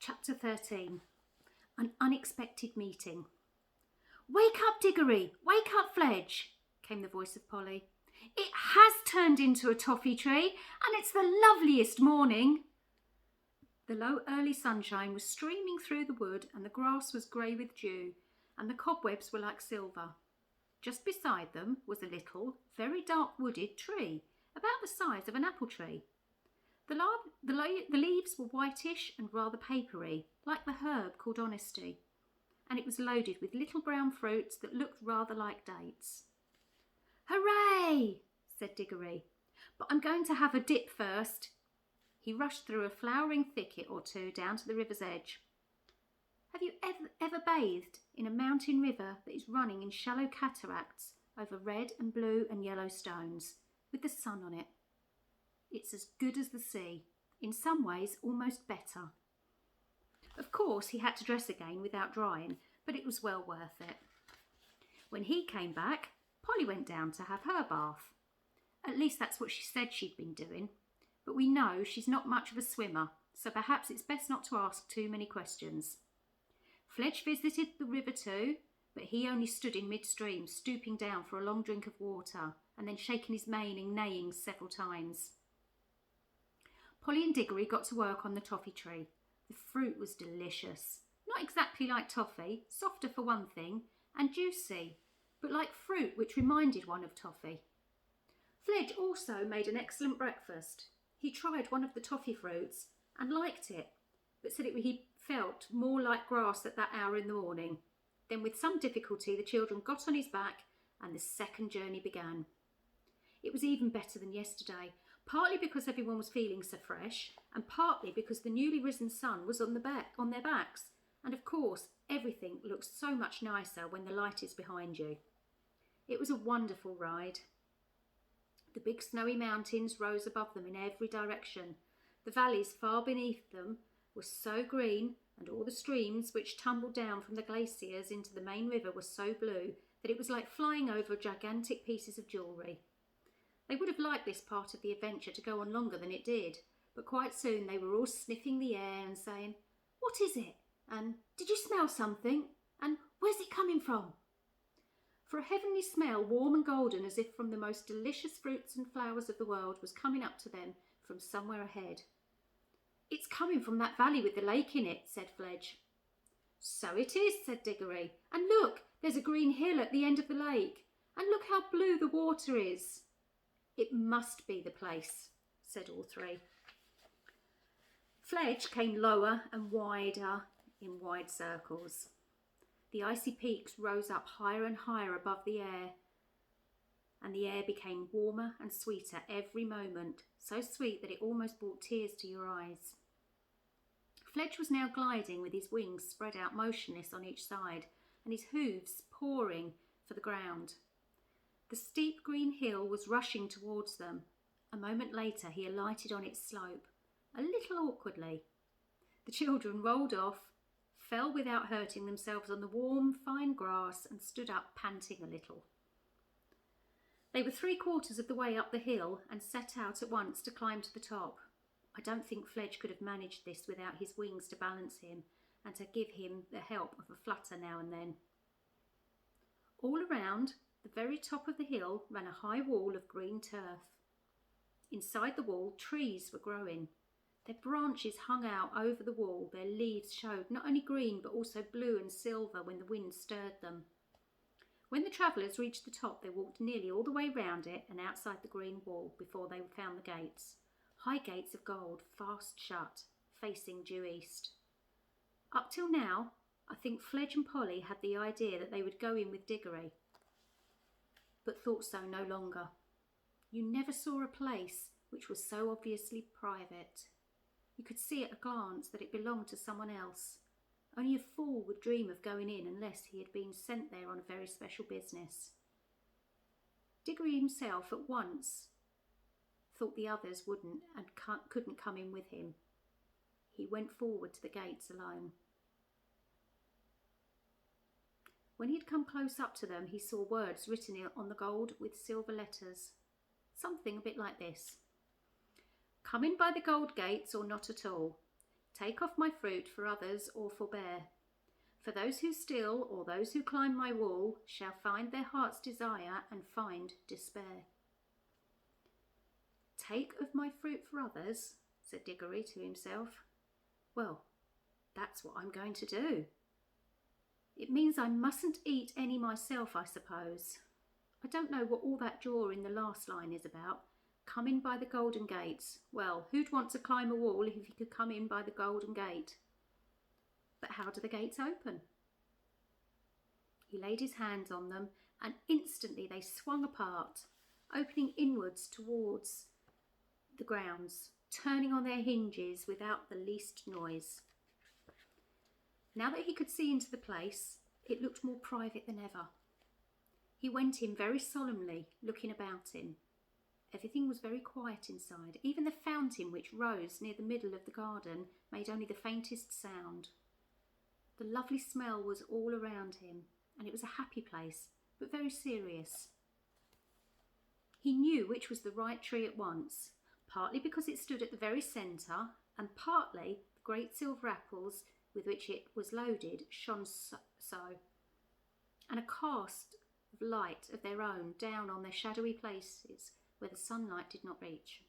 Chapter 13. An unexpected meeting. "Wake up, Diggory! Wake up, Fledge!" came the voice of Polly. "It has turned into a toffee tree, and it's the loveliest morning." The low early sunshine was streaming through the wood, and the grass was grey with dew, and the cobwebs were like silver. Just beside them was a little, very dark wooded tree, about the size of an apple tree. The leaves were whitish and rather papery, like the herb called honesty, and it was loaded with little brown fruits that looked rather like dates. "Hooray!" said Diggory. "But I'm going to have a dip first." He rushed through a flowering thicket or two down to the river's edge. Have you ever bathed in a mountain river that is running in shallow cataracts over red and blue and yellow stones, with the sun on it? It's as good as the sea, in some ways almost better. Of course, he had to dress again without drying, but it was well worth it. When he came back, Polly went down to have her bath. At least that's what she said she'd been doing, but we know she's not much of a swimmer, so perhaps it's best not to ask too many questions. Fledge visited the river too, but he only stood in midstream, stooping down for a long drink of water, and then shaking his mane and neighing several times. Polly and Diggory got to work on the toffee tree. The fruit was delicious. Not exactly like toffee, softer for one thing, and juicy, but like fruit which reminded one of toffee. Fledge also made an excellent breakfast. He tried one of the toffee fruits and liked it, but said he felt more like grass at that hour in the morning. Then with some difficulty the children got on his back and the second journey began. It was even better than yesterday, partly because everyone was feeling so fresh, and partly because the newly risen sun was on their backs, and of course everything looks so much nicer when the light is behind you. It was a wonderful ride. The big snowy mountains rose above them in every direction. The valleys far beneath them were so green, and all the streams which tumbled down from the glaciers into the main river were so blue that it was like flying over gigantic pieces of jewellery. They would have liked this part of the adventure to go on longer than it did, but quite soon they were all sniffing the air and saying, "What is it?" and "Did you smell something?" and "Where's it coming from?" For a heavenly smell, warm and golden as if from the most delicious fruits and flowers of the world, was coming up to them from somewhere ahead. "It's coming from that valley with the lake in it," said Fledge. "So it is," said Diggory. "And look, there's a green hill at the end of the lake, and look how blue the water is." "It must be the place," said all three. Fledge came lower and wider in wide circles. The icy peaks rose up higher and higher above the air, and the air became warmer and sweeter every moment, so sweet that it almost brought tears to your eyes. Fledge was now gliding with his wings spread out motionless on each side, and his hooves pawing for the ground. The steep green hill was rushing towards them. A moment later he alighted on its slope, a little awkwardly. The children rolled off, fell without hurting themselves on the warm, fine grass, and stood up panting a little. They were 3/4 of the way up the hill and set out at once to climb to the top. I don't think Fledge could have managed this without his wings to balance him and to give him the help of a flutter now and then. All around the very top of the hill ran a high wall of green turf. Inside the wall, trees were growing. Their branches hung out over the wall. Their leaves showed not only green but also blue and silver when the wind stirred them. When the travellers reached the top, they walked nearly all the way round it and outside the green wall before they found the gates. High gates of gold, fast shut, facing due east. Up till now, I think Fledge and Polly had the idea that they would go in with Diggory, but thought so no longer. You never saw a place which was so obviously private. You could see at a glance that it belonged to someone else. Only a fool would dream of going in unless he had been sent there on a very special business. Diggory himself at once thought the others wouldn't and couldn't come in with him. He went forward to the gates alone. When he had come close up to them, he saw words written on the gold with silver letters. Something a bit like this: "Come in by the gold gates or not at all. Take off my fruit for others or forbear. For those who steal or those who climb my wall shall find their heart's desire and find despair. Take of my fruit for others, said Diggory to himself. Well, that's what I'm going to do. It means I mustn't eat any myself, I suppose. I don't know what all that jaw in the last line is about. Come in by the golden gates. Well, who'd want to climb a wall if he could come in by the golden gate? But how do the gates open? He laid his hands on them, and instantly they swung apart, opening inwards towards the grounds, turning on their hinges without the least noise. Now that he could see into the place, it looked more private than ever. He went in very solemnly, looking about him. Everything was very quiet inside. Even the fountain, which rose near the middle of the garden, made only the faintest sound. The lovely smell was all around him, and it was a happy place, but very serious. He knew which was the right tree at once, partly because it stood at the very centre, and partly the great silver apples with which it was loaded shone so, and a cast of light of their own down on their shadowy places where the sunlight did not reach.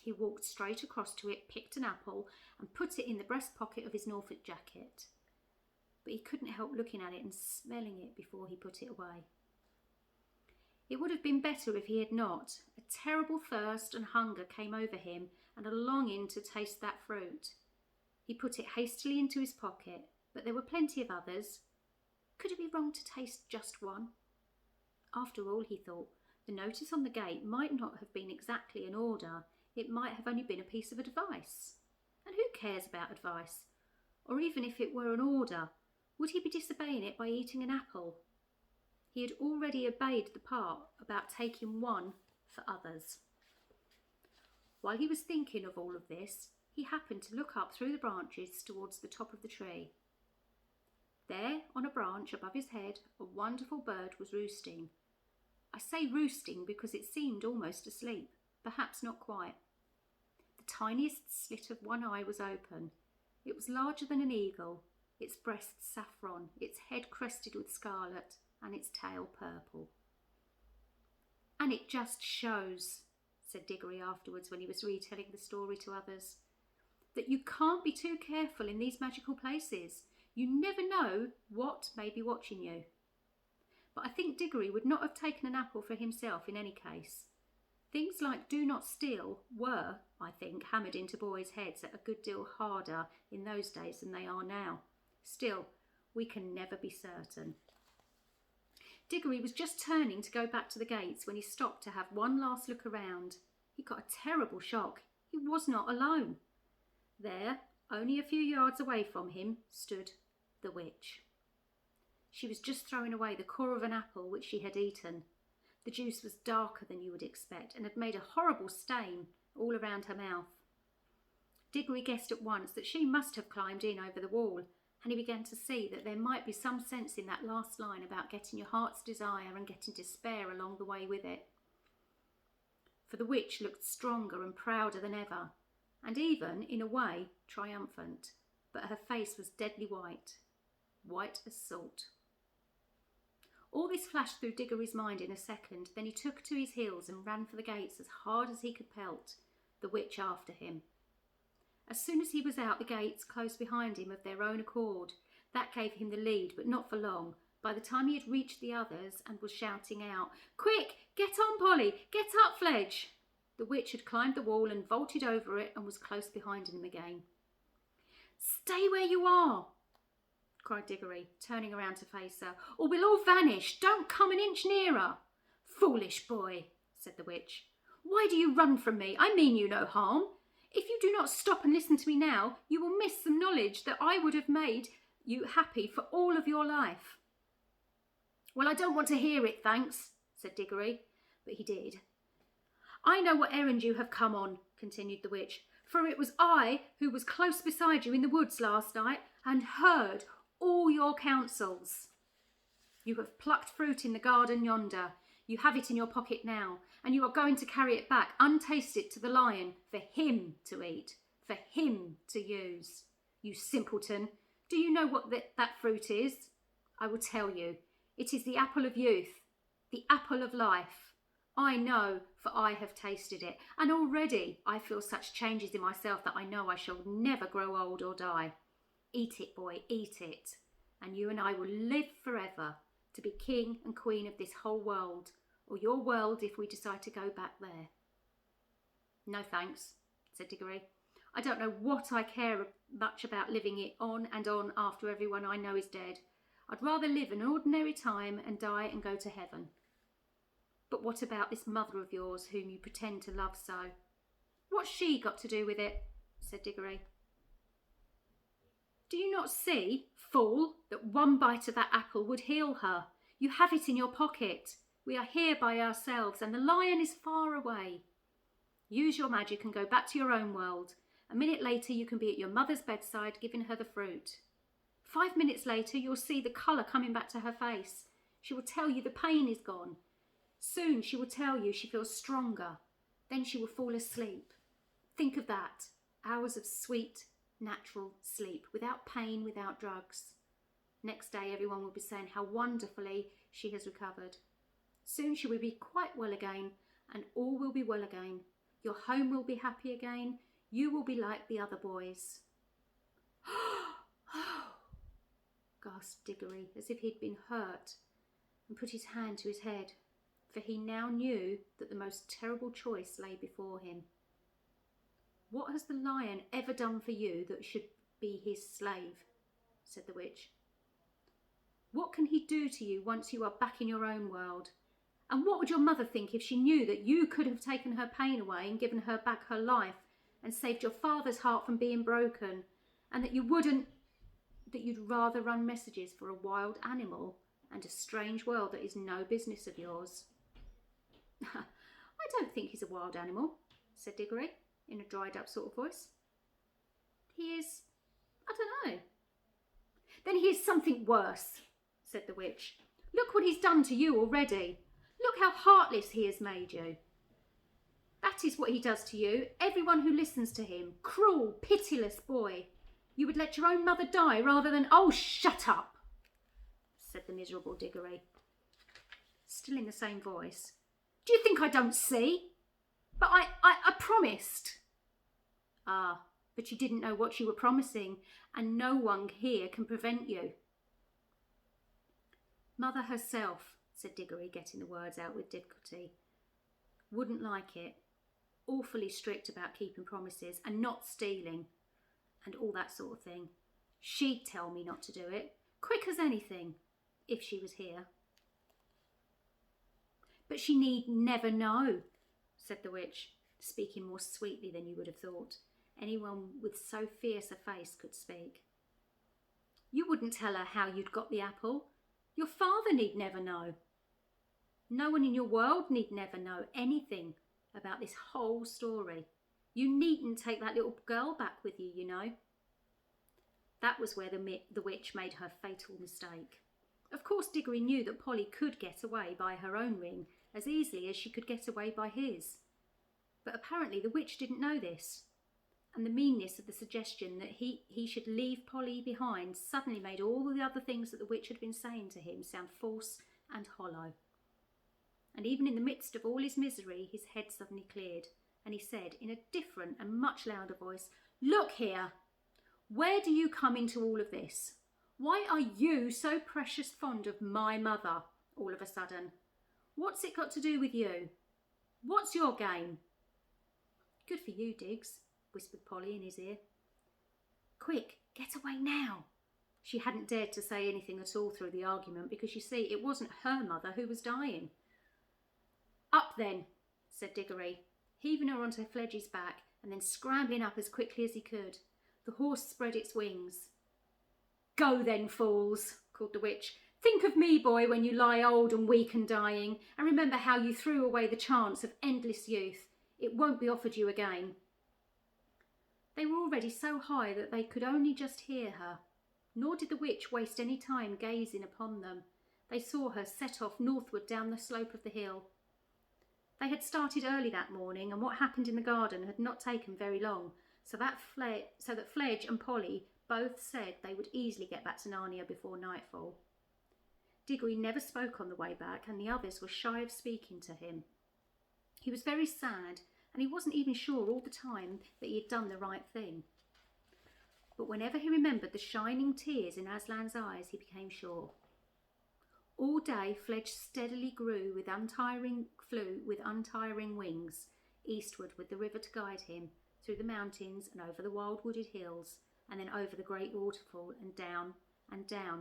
He walked straight across to it, picked an apple, and put it in the breast pocket of his Norfolk jacket. But he couldn't help looking at it and smelling it before he put it away. It would have been better if he had not. A terrible thirst and hunger came over him, and a longing to taste that fruit. He put it hastily into his pocket, but there were plenty of others. Could it be wrong to taste just one? After all, he thought, the notice on the gate might not have been exactly an order. It might have only been a piece of advice. And who cares about advice? Or even if it were an order, would he be disobeying it by eating an apple? He had already obeyed the part about taking one for others. While he was thinking of all of this, he happened to look up through the branches towards the top of the tree. There, on a branch above his head, a wonderful bird was roosting. I say roosting because it seemed almost asleep, perhaps not quite. The tiniest slit of one eye was open. It was larger than an eagle, its breast saffron, its head crested with scarlet, and its tail purple. And it just shows, said Diggory afterwards when he was retelling the story to others, that you can't be too careful in these magical places. You never know what may be watching you. But I think Diggory would not have taken an apple for himself in any case. Things like do not steal were, I think, hammered into boys' heads a good deal harder in those days than they are now. Still, we can never be certain. Diggory was just turning to go back to the gates when he stopped to have one last look around. He got a terrible shock. He was not alone. There, only a few yards away from him, stood the witch. She was just throwing away the core of an apple which she had eaten. The juice was darker than you would expect and had made a horrible stain all around her mouth. Diggory guessed at once that she must have climbed in over the wall, and he began to see that there might be some sense in that last line about getting your heart's desire and getting despair along the way with it. For the witch looked stronger and prouder than ever, and even, in a way, triumphant, but her face was deadly white, white as salt. All this flashed through Diggory's mind in a second, then he took to his heels and ran for the gates as hard as he could pelt, the witch after him. As soon as he was out, the gates closed behind him of their own accord. That gave him the lead, but not for long. By the time he had reached the others and was shouting out, "Quick, get on, Polly, get up, Fledge!" the witch had climbed the wall and vaulted over it and was close behind him again. "Stay where you are!" cried Diggory, turning around to face her, "or we'll all vanish. Don't come an inch nearer." "Foolish boy," said the witch. "Why do you run from me? I mean you no harm. If you do not stop and listen to me now, you will miss some knowledge that I would have made you happy for all of your life." "Well, I don't want to hear it, thanks," said Diggory, but he did. "I know what errand you have come on," continued the witch, "for it was I who was close beside you in the woods last night and heard all your counsels. You have plucked fruit in the garden yonder. You have it in your pocket now, and you are going to carry it back untasted to the lion for him to eat. for him to use. You simpleton, do you know what that fruit is? I will tell you. It is the apple of youth, the apple of life. I know, for I have tasted it, and already I feel such changes in myself that I know I shall never grow old or die. Eat it, boy, eat it, and you and I will live forever to be king and queen of this whole world, or your world if we decide to go back there. No thanks, said Diggory. I don't know what I care much about living it on and on after everyone I know is dead. I'd rather live an ordinary time and die and go to heaven. But what about this mother of yours whom you pretend to love so? What's she got to do with it? Said Diggory. Do you not see, fool, that one bite of that apple would heal her? You have it in your pocket. We are here by ourselves, and the lion is far away. Use your magic and go back to your own world. A minute later you can be at your mother's bedside giving her the fruit. 5 minutes later you'll see the colour coming back to her face. She will tell you the pain is gone. Soon she will tell you she feels stronger. Then she will fall asleep. Think of that. Hours of sweet, natural sleep, without pain, without drugs. Next day everyone will be saying how wonderfully she has recovered. Soon she will be quite well again, and all will be well again. Your home will be happy again. You will be like the other boys. Gasped Diggory, as if he'd been hurt, and put his hand to his head, for he now knew that the most terrible choice lay before him. What has the lion ever done for you that should be his slave? Said the witch. What can he do to you once you are back in your own world? And what would your mother think if she knew that you could have taken her pain away and given her back her life and saved your father's heart from being broken, and that you'd rather run messages for a wild animal and a strange world that is no business of yours? I don't think he's a wild animal, said Diggory, in a dried up sort of voice. He is, I don't know. Then he is something worse, said the witch. Look what he's done to you already. Look how heartless he has made you. That is what he does to you, everyone who listens to him. Cruel, pitiless boy. You would let your own mother die rather than... Oh, shut up, said the miserable Diggory, still in the same voice. Do you think I don't see? But I promised. Ah, but you didn't know what you were promising, and no one here can prevent you. Mother herself, said Diggory, getting the words out with difficulty, wouldn't like it. Awfully strict about keeping promises and not stealing and all that sort of thing. She'd tell me not to do it, quick as anything, if she was here. But she need never know, said the witch, speaking more sweetly than you would have thought anyone with so fierce a face could speak. You wouldn't tell her how you'd got the apple. Your father need never know. No one in your world need never know anything about this whole story. You needn't take that little girl back with you, you know. That was where the witch made her fatal mistake. Of course, Diggory knew that Polly could get away by her own ring as easily as she could get away by his. But apparently the witch didn't know this, and the meanness of the suggestion that he should leave Polly behind suddenly made all the other things that the witch had been saying to him sound false and hollow. And even in the midst of all his misery, his head suddenly cleared, and he said in a different and much louder voice, "Look here, where do you come into all of this? Why are you so precious fond of my mother all of a sudden? What's it got to do with you? What's your game?" "Good for you, Diggs," whispered Polly in his ear. "Quick, get away now." She hadn't dared to say anything at all through the argument because, you see, it wasn't her mother who was dying. "Up then," said Diggory, heaving her onto Fledge's back and then scrambling up as quickly as he could. The horse spread its wings. "Go then, fools," called the witch. "Think of me, boy, when you lie old and weak and dying, and remember how you threw away the chance of endless youth. It won't be offered you again." They were already so high that they could only just hear her, nor did the witch waste any time gazing upon them. They saw her set off northward down the slope of the hill. They had started early that morning, and what happened in the garden had not taken very long, so that Fledge and Polly both said they would easily get back to Narnia before nightfall. Diggory never spoke on the way back, and the others were shy of speaking to him. He was very sad, and he wasn't even sure all the time that he had done the right thing. But whenever he remembered the shining tears in Aslan's eyes, he became sure. All day Fledge steadily flew with untiring wings, eastward with the river to guide him, through the mountains and over the wild wooded hills, and then over the great waterfall and down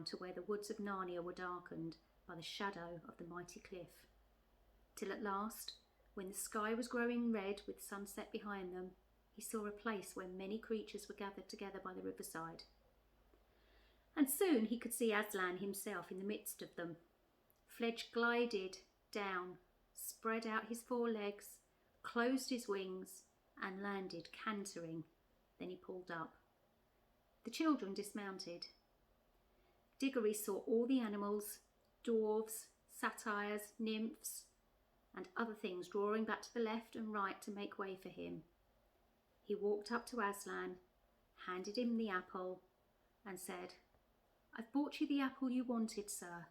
to where the woods of Narnia were darkened by the shadow of the mighty cliff. Till at last, when the sky was growing red with sunset behind them, he saw a place where many creatures were gathered together by the riverside. And soon he could see Aslan himself in the midst of them. Fledge glided down, spread out his 4 legs, closed his wings, and landed cantering. Then he pulled up. The children dismounted. Diggory saw all the animals, dwarves, satyrs, nymphs, and other things drawing back to the left and right to make way for him. He walked up to Aslan, handed him the apple, and said, "I've brought you the apple you wanted, sir.